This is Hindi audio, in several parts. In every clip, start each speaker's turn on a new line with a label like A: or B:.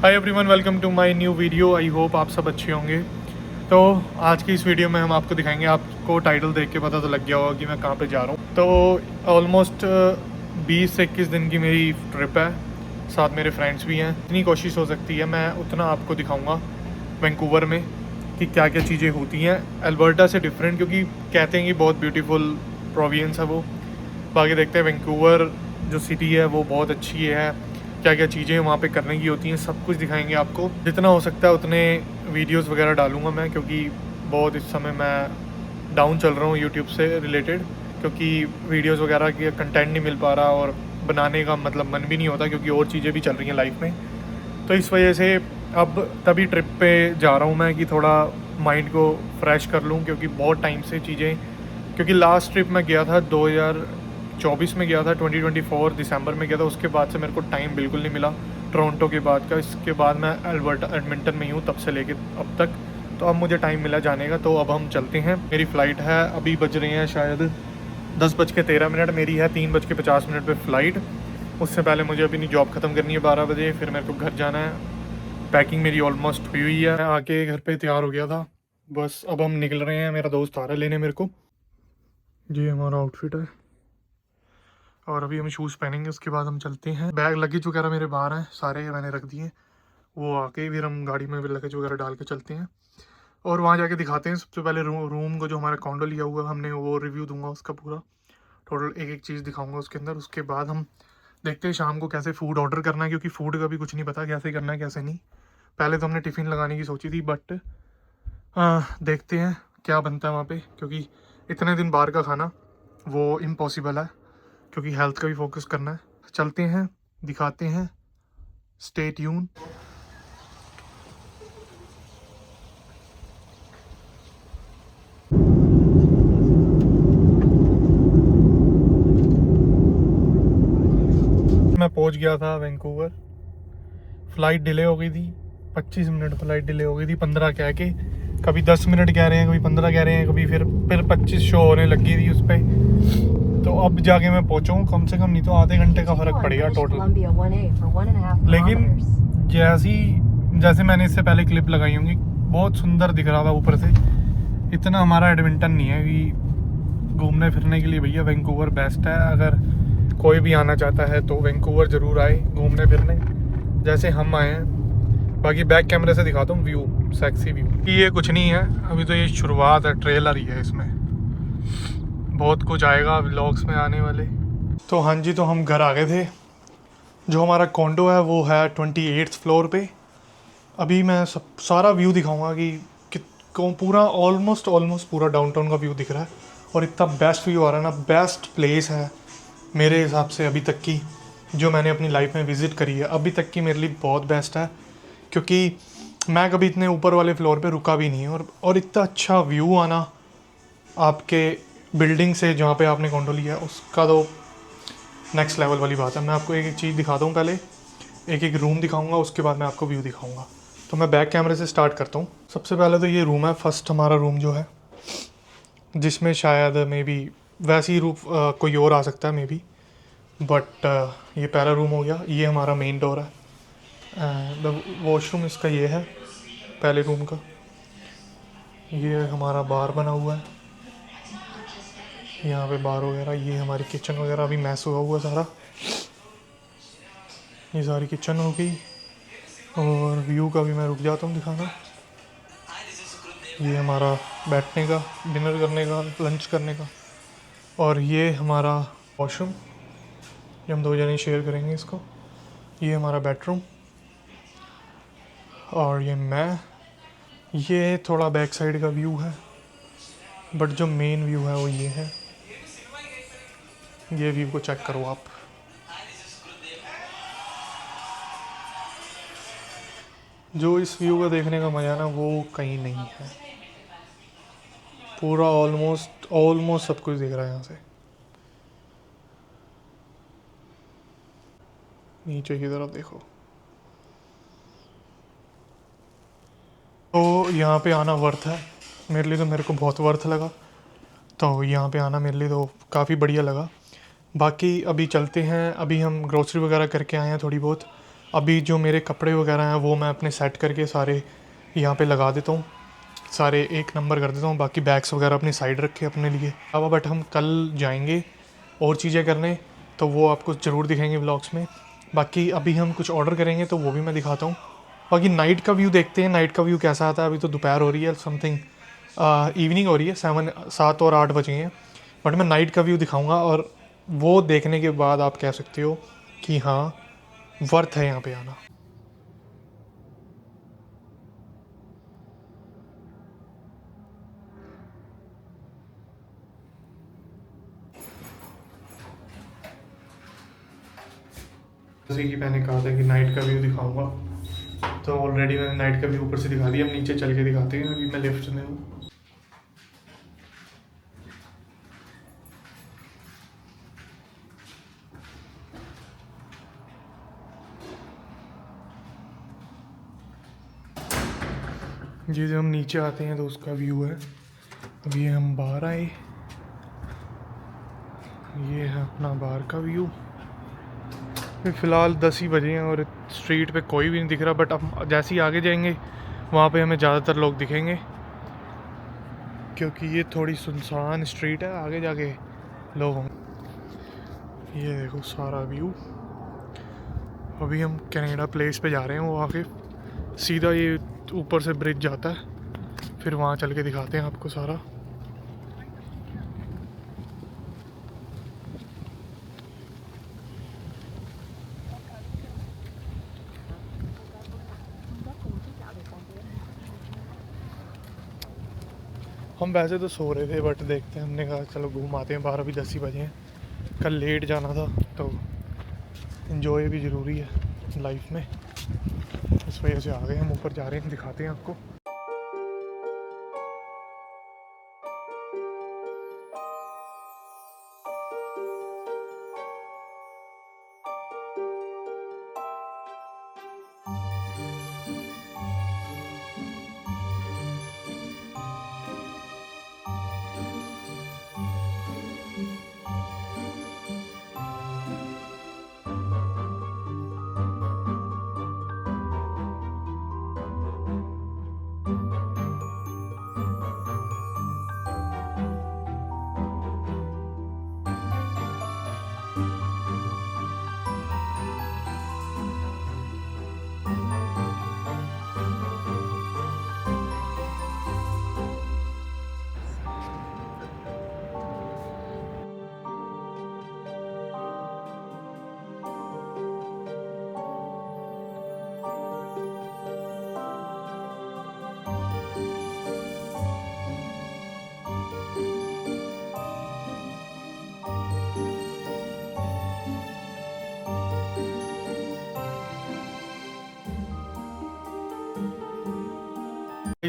A: Hi everyone, welcome to my new video. I hope आप सब अच्छे होंगे। तो आज की इस वीडियो में हम आपको दिखाएंगे, आपको टाइटल देख के पता तो लग गया होगा कि मैं कहाँ पे जा रहा हूँ। तो ऑलमोस्ट 20 से 21 दिन की मेरी ट्रिप है, साथ मेरे फ्रेंड्स भी हैं। इतनी कोशिश हो सकती है मैं उतना आपको दिखाऊँगा वैंकूवर में कि क्या क्या चीज़ें होती हैं अल्बर्टा से डिफरेंट, क्योंकि कहते हैं कि बहुत ब्यूटीफुल प्रोविंस है वो। बाकी देखते हैं वैंकूवर जो सिटी है वो बहुत अच्छी है, क्या क्या चीज़ें वहाँ पे करने की होती हैं, सब कुछ दिखाएंगे आपको। जितना हो सकता है उतने वीडियोस वगैरह डालूंगा मैं, क्योंकि बहुत इस समय मैं डाउन चल रहा हूँ यूट्यूब से रिलेटेड, क्योंकि वीडियोस वगैरह की कंटेंट नहीं मिल पा रहा और बनाने का मतलब मन भी नहीं होता, क्योंकि और चीज़ें भी चल रही हैं लाइफ में। तो इस वजह से अब तभी ट्रिप पे जा रहा हूँ मैं कि थोड़ा माइंड को फ्रेश कर लूँ, क्योंकि बहुत टाइम से चीज़ें, क्योंकि लास्ट ट्रिप मैं गया था 2024 में गया था, 2024 दिसंबर में गया था। उसके बाद से मेरे को टाइम बिल्कुल नहीं मिला टोरंटो के बाद का। इसके बाद मैं एडमिंटन में ही हूँ तब से लेके अब तक, तो अब मुझे टाइम मिला जाने का। तो अब हम चलते हैं। मेरी फ़्लाइट है, अभी बज रहे हैं शायद 10:13। मेरी है 3:50 पे फ़्लाइट। उससे पहले मुझे अपनी जॉब ख़त्म करनी है 12 बजे, फिर मेरे को घर जाना है। पैकिंग मेरी ऑलमोस्ट हुई हुई है, मैं आके घर पे तैयार हो गया था, बस अब हम निकल रहे हैं। मेरा दोस्त आ रहा है लेने मेरे को। ये हमारा आउटफिट है और अभी हम शूज़ पहनेंगे, उसके बाद हम चलते हैं। बैग लगेज वगैरह मेरे बाहर हैं, सारे मैंने रख दिए। वो आके फिर हम गाड़ी में भी लगेज वगैरह डाल के चलते हैं और वहाँ जाके दिखाते हैं। सबसे पहले रूम को, जो हमारा कॉन्डो लिया हुआ हमने, वो रिव्यू दूंगा उसका पूरा, टोटल एक एक चीज़ दिखाऊंगा उसके अंदर। उसके बाद हम देखते हैं शाम को कैसे फ़ूड ऑर्डर करना है, क्योंकि फ़ूड का भी कुछ नहीं पता कैसे करना है कैसे नहीं। पहले तो हमने टिफ़िन लगाने की सोची थी, बट देखते हैं क्या बनता है वहाँ पे, क्योंकि इतने दिन बाहर का खाना वो इम्पॉसिबल है, क्योंकि हेल्थ का भी फोकस करना है। चलते हैं, दिखाते हैं, स्टे ट्यून। मैं पहुंच गया था वैंकूवर। फ़्लाइट डिले हो गई थी, 25 मिनट फ़्लाइट डिले हो गई थी। 15 कह के, कभी 10 मिनट कह रहे हैं, कभी 15 कह रहे हैं, कभी फिर 25 शो होने लगी थी उस पर। तो अब जाके मैं पहुंचा हूँ, कम से कम नहीं तो आधे घंटे का फ़र्क पड़ेगा टोटल। लेकिन जैसे मैंने इससे पहले क्लिप लगाई होंगी, बहुत सुंदर दिख रहा था ऊपर से। इतना हमारा एडमिंटन नहीं है कि घूमने फिरने के लिए भैया वैंकूवर बेस्ट है। अगर कोई भी आना चाहता है तो वैंकूवर ज़रूर आए घूमने फिरने, जैसे हम आए हैं। बाकी बैक कैमरे से दिखाता हूँ व्यू, सेक्सी व्यू। ये कुछ नहीं है अभी, तो ये शुरुआत है, ट्रेलर ही है, इसमें बहुत कुछ आएगा व्लॉग्स में आने वाले। तो हाँ जी, तो हम घर आ गए थे। जो हमारा कॉन्डो है वो है 28th फ्लोर पे। अभी मैं सारा व्यू दिखाऊंगा कि पूरा ऑलमोस्ट पूरा डाउनटाउन का व्यू दिख रहा है। और इतना बेस्ट व्यू आ रहा है ना, बेस्ट प्लेस है मेरे हिसाब से अभी तक की, जो मैंने अपनी लाइफ में विज़िट करी है अभी तक की, मेरे लिए बहुत बेस्ट है। क्योंकि मैं कभी इतने ऊपर वाले फ्लोर पे रुका भी नहीं, और इतना अच्छा व्यू आना आपके बिल्डिंग से जहाँ पे आपने कॉन्डो लिया है, उसका तो नेक्स्ट लेवल वाली बात है। मैं आपको एक एक चीज़ दिखाता हूँ, पहले एक एक रूम दिखाऊंगा, उसके बाद मैं आपको व्यू दिखाऊंगा। तो मैं बैक कैमरे से स्टार्ट करता हूँ। सबसे पहले तो ये रूम है, फर्स्ट हमारा रूम जो है, जिसमें शायद मे बी वैसी रूम कोई और आ सकता है मे बी, बट ये पहला रूम हो गया। ये हमारा मेन डोर है, द वॉशरूम इसका ये है पहले रूम का। ये हमारा बार बना हुआ है, यहाँ पे बार वगैरह। ये हमारी किचन वगैरह अभी मैस हुआ हुआ सारा, ये सारी किचन हो गई। और व्यू का भी मैं रुक जाता हूँ दिखाना। ये हमारा बैठने का, डिनर करने का, लंच करने का। और ये हमारा वॉशरूम, ये हम दो जने शेयर करेंगे इसको। ये हमारा बेडरूम, और ये थोड़ा बैक साइड का व्यू है, बट जो मेन व्यू है वो ये है। ये व्यू को चेक करो आप। जो इस व्यू को देखने का मज़ा ना, वो कहीं नहीं है। पूरा ऑलमोस्ट सब कुछ दिख रहा है यहाँ से। नीचे की तरफ देखो। तो यहाँ पे आना वर्थ है मेरे लिए, तो मेरे को बहुत वर्थ लगा। तो यहाँ पे आना मेरे लिए तो काफ़ी बढ़िया लगा। बाकी अभी चलते हैं, अभी हम ग्रोसरी वगैरह करके आए हैं थोड़ी बहुत, अभी जो मेरे कपड़े वगैरह हैं वो मैं अपने सेट करके सारे यहाँ पे लगा देता हूँ, सारे एक नंबर कर देता हूँ। बाकी बैग्स वगैरह अपनी साइड रखे अपने लिए। अब बट हम कल जाएंगे और चीज़ें करने, तो वो आपको ज़रूर दिखाएंगे व्लॉग्स में। बाकी अभी हम कुछ ऑर्डर करेंगे तो वो भी मैं दिखाता हूँ। बाकी नाइट का व्यू देखते हैं, नाइट का व्यू कैसा आता है। अभी तो दोपहर हो रही है, समथिंग इवनिंग हो रही है, 7 और 8 बजे हैं। बट मैं नाइट का व्यू दिखाऊंगा और वो देखने के बाद आप कह सकते हो कि हाँ वर्थ है यहाँ पे आना। जैसे कि मैंने कहा था कि नाइट का व्यू दिखाऊंगा, तो ऑलरेडी मैंने नाइट का व्यू ऊपर से दिखा दिया। अब नीचे चल के दिखाते हैं। अभी मैं लिफ्ट में हूँ। जी जब हम नीचे आते हैं तो उसका व्यू है। अभी हम बाहर आए, ये है अपना बाहर का व्यू। फ़िलहाल 10 ही बजे हैं और स्ट्रीट पे कोई भी नहीं दिख रहा। बट अब जैसे ही आगे जाएंगे वहाँ पे हमें ज़्यादातर लोग दिखेंगे, क्योंकि ये थोड़ी सुनसान स्ट्रीट है। आगे जाके लोग होंगे। ये देखो सारा व्यू। अभी हम कनाडा प्लेस पे जा रहे हैं। वो आके सीधा ये ऊपर से ब्रिज जाता है, फिर वहाँ चल के दिखाते हैं आपको सारा। हम वैसे तो सो रहे थे बट देखते हैं, हमने कहा चलो घूम आते हैं बाहर। अभी 10 ही बजे हैं, कल लेट जाना था, तो इन्जॉय भी ज़रूरी है लाइफ में। इस वजह से आ गए हम, ऊपर जा रहे हैं, दिखाते हैं आपको।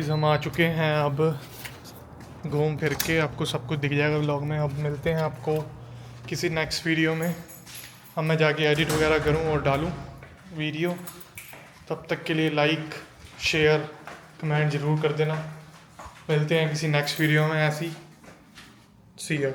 A: हम आ चुके हैं। अब घूम फिर के आपको सब कुछ दिख जाएगा व्लॉग में। अब मिलते हैं आपको किसी नेक्स्ट वीडियो में। अब मैं जाके एडिट वगैरह करूं और डालूं वीडियो। तब तक के लिए लाइक शेयर कमेंट ज़रूर कर देना। मिलते हैं किसी नेक्स्ट वीडियो में ऐसी। सी या।